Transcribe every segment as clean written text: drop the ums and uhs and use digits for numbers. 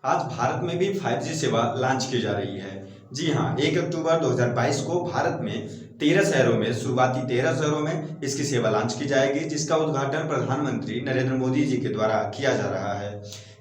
आज भारत में भी 5G सेवा लॉन्च की जा रही है। जी हाँ, 1 अक्टूबर 2022 को भारत में 13 शहरों में शुरुआती 13 शहरों में इसकी सेवा लॉन्च की जाएगी, जिसका उद्घाटन प्रधानमंत्री नरेंद्र मोदी जी के द्वारा किया जा रहा है।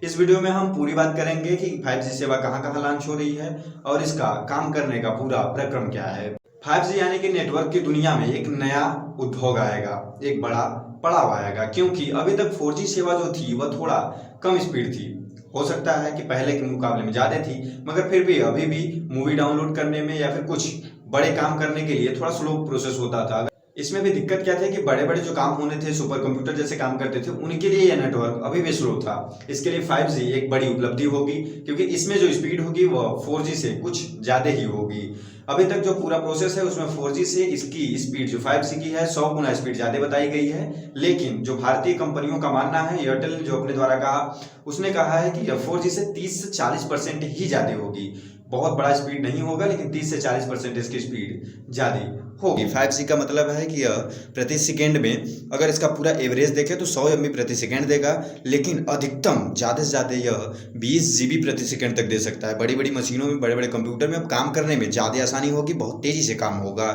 इस वीडियो में हम पूरी बात करेंगे कि 5G सेवा कहाँ कहाँ लॉन्च हो रही है और इसका काम करने का पूरा प्रक्रम क्या है। 5G यानी कि नेटवर्क की दुनिया में एक नया उद्योग आएगा, एक बड़ा पड़ाव आएगा, क्योंकि अभी तक 4G सेवा जो थी वह थोड़ा कम स्पीड थी। हो सकता है कि पहले के मुकाबले में ज़्यादा थी, मगर फिर भी अभी भी मूवी डाउनलोड करने में या फिर कुछ बड़े काम करने के लिए थोड़ा स्लो प्रोसेस होता था। इसमें भी दिक्कत क्या थी कि बड़े बड़े जो काम होने थे, सुपर कंप्यूटर जैसे काम करते थे, उनके लिए यह नेटवर्क अभी भी स्लो था। इसके लिए 5G एक बड़ी उपलब्धि होगी, क्योंकि इसमें जो स्पीड होगी वह 4G से कुछ ज़्यादा ही होगी। अभी तक जो पूरा प्रोसेस है उसमें 4G से इसकी स्पीड जो 5G की है 100 गुना स्पीड ज़्यादा बताई गई है। लेकिन जो भारतीय कंपनियों का मानना है, एयरटेल जो अपने द्वारा कहा, उसने कहा है कि यह 4G से 30 से 40% ही ज़्यादा होगी। बहुत बड़ा स्पीड नहीं होगा, लेकिन 30 से 40% इसकी स्पीड ज़्यादा होगी। 5G का मतलब है कि यह प्रति सेकेंड में, अगर इसका पूरा एवरेज देखें तो 100 MB प्रति सेकेंड देगा, लेकिन अधिकतम ज़्यादा से ज़्यादा यह 20 GB प्रति सेकेंड तक दे सकता है। बड़ी बड़ी मशीनों में, बड़े बड़े कंप्यूटर में अब काम करने में ज़्यादा आसानी होगी, बहुत तेज़ी से काम होगा।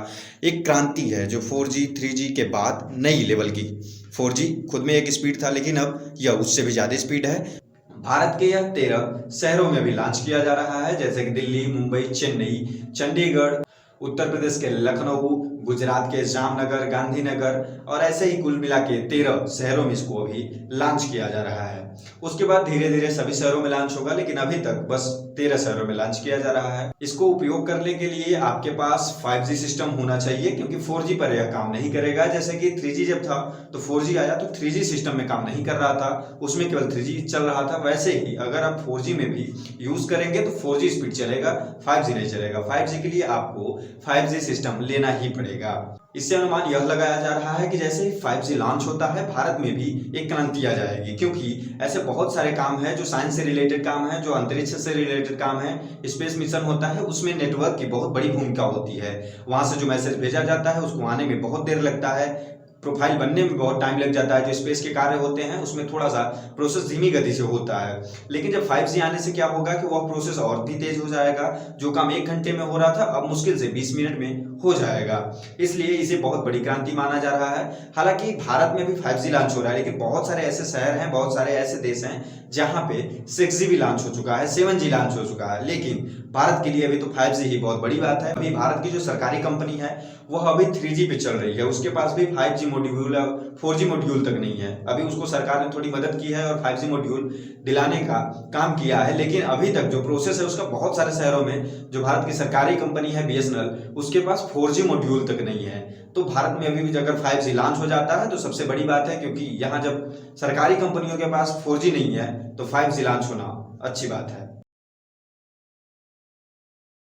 एक क्रांति है जो 4G 3G के बाद नई लेवल की। 4G खुद में एक स्पीड था, लेकिन अब यह उससे भी ज़्यादा स्पीड है। भारत के यह 13 शहरों में भी लॉन्च किया जा रहा है, जैसे कि दिल्ली, मुंबई, चेन्नई, चंडीगढ़, उत्तर प्रदेश के लखनऊ, गुजरात के जामनगर, गांधीनगर और ऐसे ही कुल मिला के 13 शहरों में इसको अभी लॉन्च किया जा रहा है। उसके बाद धीरे धीरे सभी शहरों में लॉन्च होगा, लेकिन अभी तक बस 13 शहरों में लॉन्च किया जा रहा है। इसको उपयोग करने के लिए आपके पास 5G सिस्टम होना चाहिए, क्योंकि 4G पर यह काम नहीं करेगा। जैसे कि 3G जब था तो 4G आया तो 3G सिस्टम में काम नहीं कर रहा था, उसमें केवल 3G चल रहा था। वैसे ही अगर आप 4G में भी यूज करेंगे तो 4G स्पीड चलेगा, 5G नहीं चलेगा। 5G के लिए आपको 5G सिस्टम लेना ही पड़ेगा। इससे अनुमान यह लगाया जा रहा है कि जैसे ही 5G लॉन्च होता है, भारत में भी एक क्रांति आ जाएगी, क्योंकि ऐसे बहुत सारे काम हैं जो साइंस से रिलेटेड काम है, जो अंतरिक्ष से रिलेटेड काम है, स्पेस मिशन होता है, उसमें नेटवर्क की बहुत बड़ी भूमिका होती है। वहां से जो मैसेज भेजा जाता है उसको आने में बहुत देर लगता है, प्रोफाइल बनने में बहुत टाइम लग जाता है। जो स्पेस के कार्य होते हैं उसमें थोड़ा सा प्रोसेस धीमी गति से होता है, लेकिन जब 5G आने से क्या होगा कि वह प्रोसेस और भी तेज हो जाएगा। जो काम 1 घंटे में हो रहा था अब मुश्किल से 20 मिनट में हो जाएगा। इसलिए इसे बहुत बड़ी क्रांति माना जा रहा है। हालांकि भारत में भी 5G लॉन्च हो रहा है, लेकिन बहुत सारे ऐसे शहर हैं, बहुत सारे ऐसे देश हैं जहां पे 6G भी लॉन्च हो चुका है, 7G लॉन्च हो चुका है। लेकिन भारत के लिए अभी तो 5G ही बहुत बड़ी बात है। अभी भारत की जो सरकारी कंपनी है वह अभी 3G पे चल रही है, उसके पास भी 5G मॉड्यूल, 4G मॉड्यूल तक नहीं है। अभी उसको सरकार ने थोड़ी मदद की है और 5G मॉड्यूल दिलाने का काम किया है, लेकिन अभी तक जो प्रोसेस है उसका बहुत सारे शहरों में, जो भारत की सरकारी कंपनी है BSNL, उसके पास 4G मॉड्यूल तक नहीं है। तो भारत में अभी भी अगर 5G लॉन्च हो जाता है तो सबसे बड़ी बात है, क्योंकि यहाँ जब सरकारी कंपनियों के पास 4G नहीं है तो 5G लॉन्च होना अच्छी बात है।